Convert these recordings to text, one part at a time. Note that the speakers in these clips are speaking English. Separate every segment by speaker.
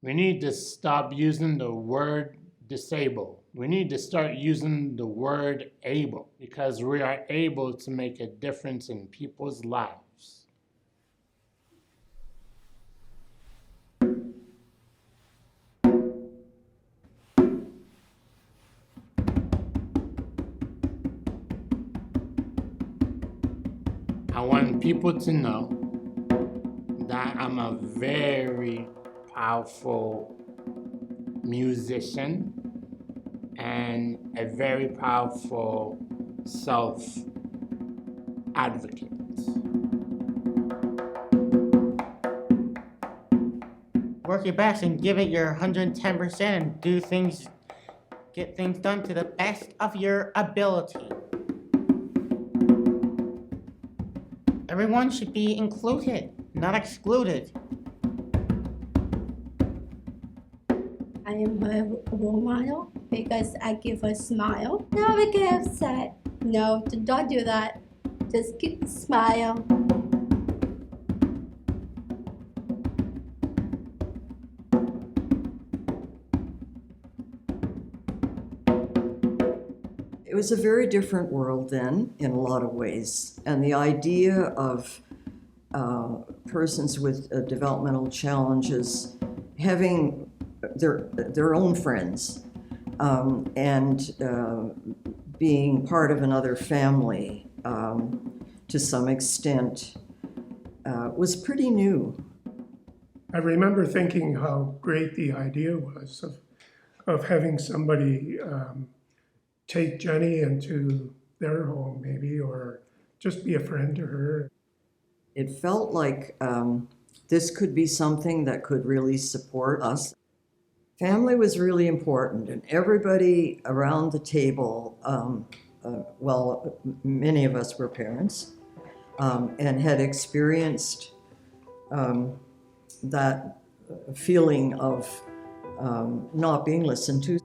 Speaker 1: We need to stop using the word disabled. We need to start using the word able, because we are able to make a difference in people's lives. I want people to know that I'm a very powerful musician and a very powerful self-advocate.
Speaker 2: Work your best and give it your 110% and get things done to the best of your ability. Everyone should be included, not excluded.
Speaker 3: I am a role model because I give a smile. Never get upset. No, don't do that. Just keep a smile.
Speaker 4: It was a very different world then in a lot of ways. And the idea of persons with developmental challenges having their own friends and being part of another family to some extent was pretty new.
Speaker 5: I remember thinking how great the idea was of having somebody take Jenny into their home maybe, or just be a friend to her.
Speaker 4: It felt like this could be something that could really support us. Family was really important, and everybody around the table, well, many of us were parents and had experienced that feeling of not being listened to.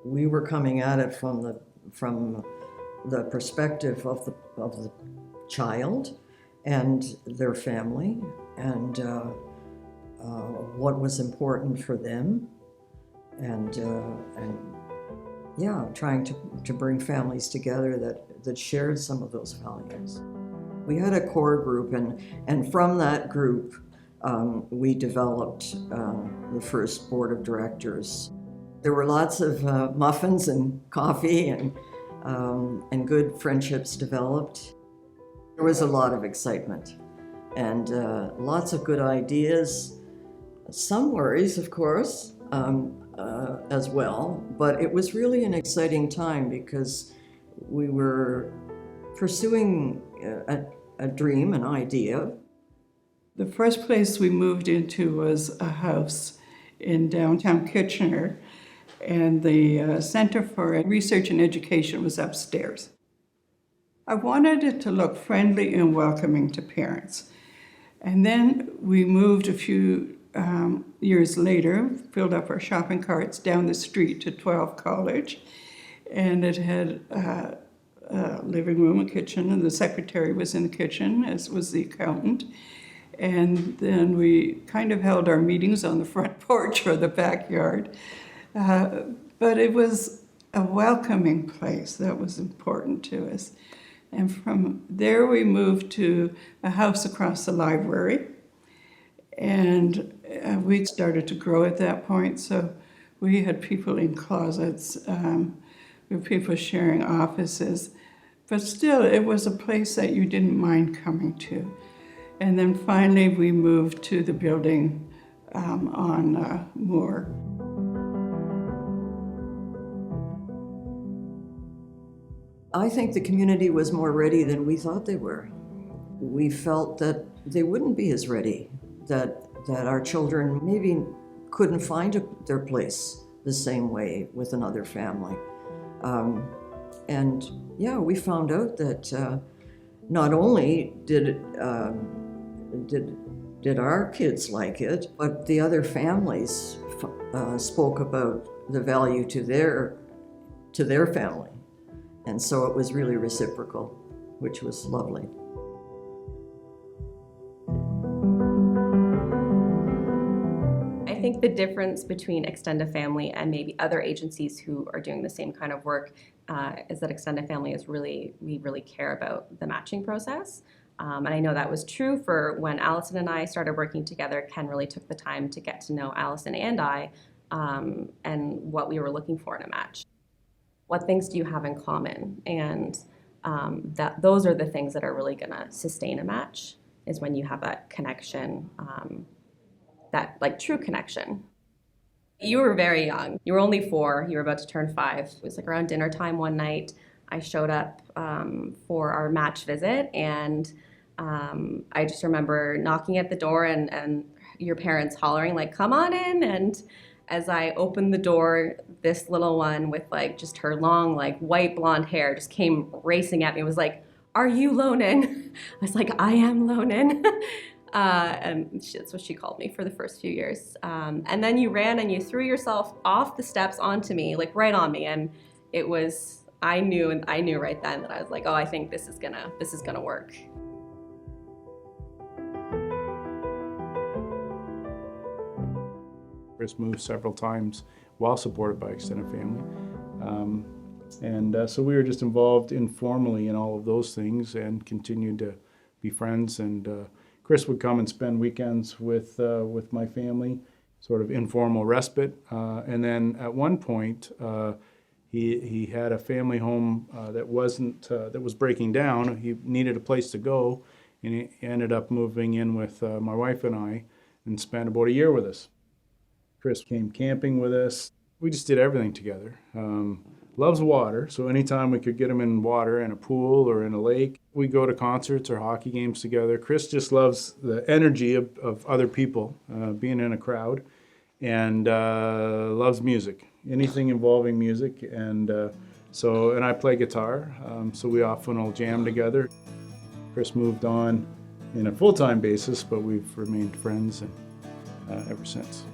Speaker 4: We were coming at it from the perspective of the child and their family, and what was important for them, and yeah, trying to bring families together that shared some of those values. We had a core group, and from that group we developed the first board of directors. There were lots of muffins and coffee and good friendships developed. There was a lot of excitement and lots of good ideas, some worries, of course, as well, but it was really an exciting time because we were pursuing a dream, an idea.
Speaker 6: The first place we moved into was a house in downtown Kitchener, and the Center for Research and Education was upstairs. I wanted it to look friendly and welcoming to parents. And then we moved a few years later, filled up our shopping carts down the street to 12 College, and it had a living room, a kitchen, and the secretary was in the kitchen, as was the accountant. And then we kind of held our meetings on the front porch or the backyard. But it was a welcoming place that was important to us. And from there we moved to a house across the library. And we started to grow at that point. So we had people in closets, we had people sharing offices. But still, it was a place that you didn't mind coming to. And then finally we moved to the building on Moore.
Speaker 4: I think the community was more ready than we thought they were. We felt that they wouldn't be as ready, that our children maybe couldn't find their place the same way with another family. And yeah, we found out that not only did our kids like it, but the other families spoke about the value to their family. And so it was really reciprocal, which was lovely.
Speaker 7: I think the difference between Extend-A-Family and maybe other agencies who are doing the same kind of work is that Extend-A-Family is we really care about the matching process. And I know that was true for when Allison and I started working together. Ken really took the time to get to know Allison and I, and what we were looking for in a match. What things do you have in common? And those are the things that are really gonna sustain a match, is when you have that connection, that like true connection. You were very young. You were only 4. You were about to turn 5. It was like around dinner time one night. I showed up for our match visit, and I just remember knocking at the door and your parents hollering like, "Come on in!" And as I opened the door, this little one with like just her long like white blonde hair just came racing at me. It was like, "Are you Lonan?" I was like, "I am Lonan." And that's what she called me for the first few years. And then you ran and you threw yourself off the steps onto me, like right on me. And it was, I knew right then that I was like, oh, I think this is gonna work.
Speaker 8: Chris moved several times while supported by Extend-A-Family. So we were just involved informally in all of those things and continued to be friends. And Chris would come and spend weekends with my family, sort of informal respite. And then at one point, he had a family home that was breaking down. He needed a place to go, and he ended up moving in with my wife and I and spent about a year with us. Chris came camping with us. We just did everything together. Loves water, so anytime we could get him in water, in a pool or in a lake, we go to concerts or hockey games together. Chris just loves the energy of other people, being in a crowd, and loves music, anything involving music. And I play guitar, so we often will jam together. Chris moved on in a full-time basis, but we've remained friends ever since.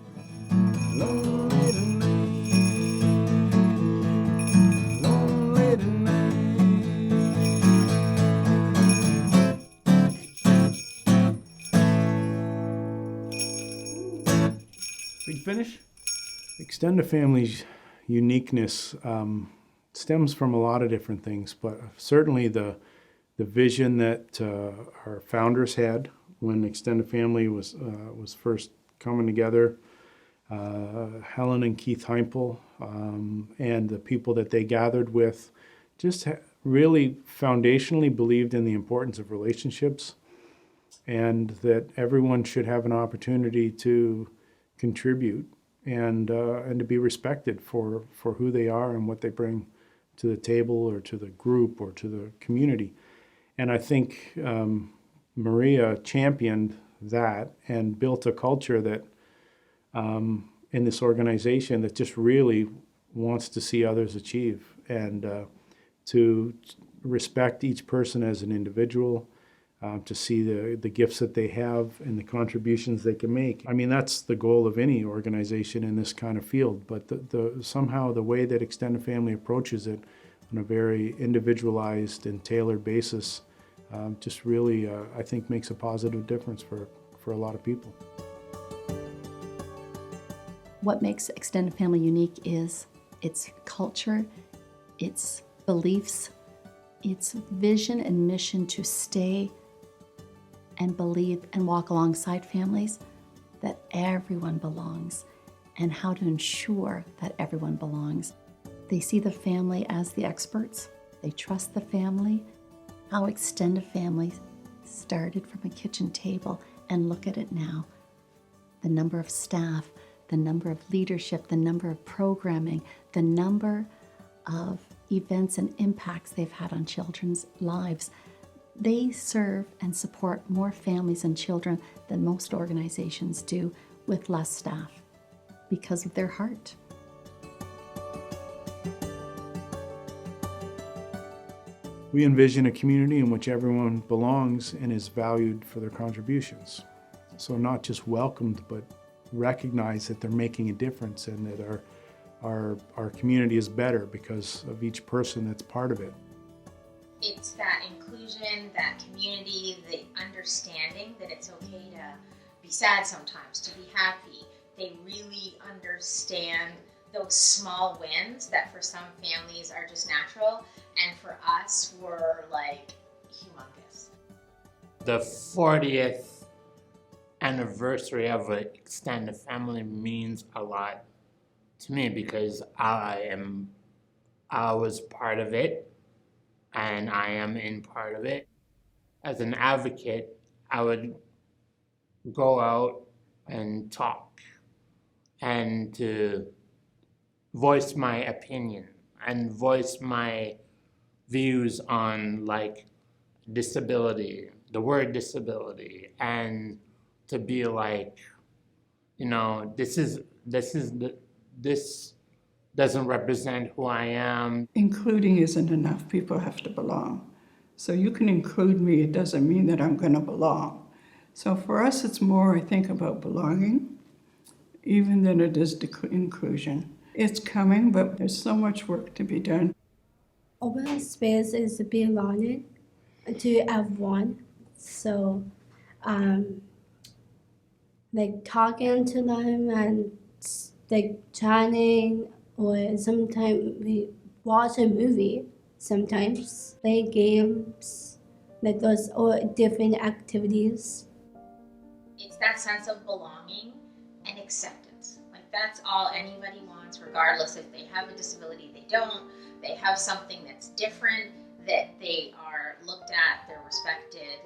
Speaker 8: Big finish? Extend-A-Family's uniqueness stems from a lot of different things, but certainly the vision that our founders had when Extend-A-Family was first coming together. Helen and Keith Heimpel and the people that they gathered with just really foundationally believed in the importance of relationships, and that everyone should have an opportunity to contribute and to be respected for who they are and what they bring to the table or to the group or to the community. And I think Maria championed that and built a culture that in this organization that just really wants to see others achieve and to respect each person as an individual, to see the gifts that they have and the contributions they can make. I mean, that's the goal of any organization in this kind of field, but somehow the way that Extend-A-Family approaches it on a very individualized and tailored basis just really, I think, makes a positive difference for a lot of people.
Speaker 9: What makes Extend-A-Family unique is its culture, its beliefs, its vision and mission to stay and believe and walk alongside families, that everyone belongs, and how to ensure that everyone belongs. They see the family as the experts. They trust the family. How Extend-A-Family started from a kitchen table, and look at it now. The number of staff, the number of leadership, the number of programming, the number of events and impacts they've had on children's lives. They serve and support more families and children than most organizations do with less staff because of their heart.
Speaker 8: We envision a community in which everyone belongs and is valued for their contributions. So not just welcomed, but recognize that they're making a difference and that our community is better because of each person that's part of it.
Speaker 10: It's that inclusion, that community, the understanding that it's okay to be sad sometimes, to be happy, they really understand those small wins that for some families are just natural, and for us were like humongous.
Speaker 1: The 40th anniversary of Extend-A-Family means a lot to me because I was part of it and I am in part of it. As an advocate, I would go out and talk and to voice my opinion and voice my views on like disability, the word disability, and to be like, you know, this doesn't represent who I am.
Speaker 6: Including isn't enough. People have to belong. So you can include me, it doesn't mean that I'm going to belong. So for us, it's more, I think, about belonging, even than it is inclusion. It's coming, but there's so much work to be done.
Speaker 3: Open space is belonging to everyone. So, like talking to them and like chatting, or sometimes we watch a movie. Sometimes play games, like those or different activities.
Speaker 10: It's that sense of belonging and acceptance. Like that's all anybody wants, regardless if they have a disability, they don't, they have something that's different, that they are looked at, they're respected,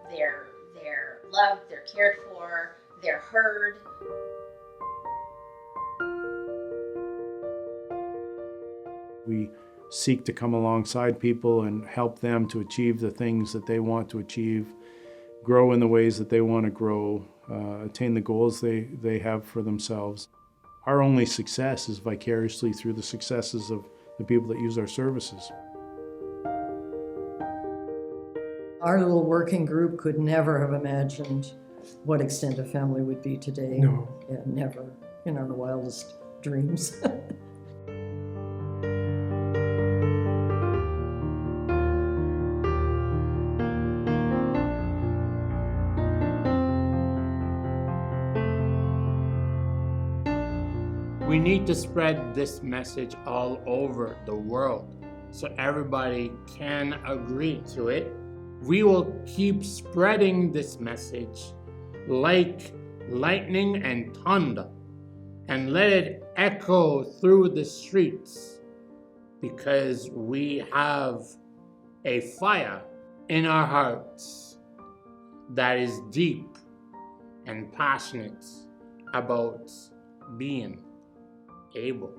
Speaker 10: they're loved, they're cared for, they're heard.
Speaker 8: We seek to come alongside people and help them to achieve the things that they want to achieve, grow in the ways that they want to grow, attain the goals they have for themselves. Our only success is vicariously through the successes of the people that use our services.
Speaker 4: Our little working group could never have imagined what Extend-A-Family would be today.
Speaker 5: No.
Speaker 4: Yeah, never, in our wildest dreams.
Speaker 1: We need to spread this message all over the world so everybody can agree to it. We will keep spreading this message like lightning and thunder and let it echo through the streets because we have a fire in our hearts that is deep and passionate about being able.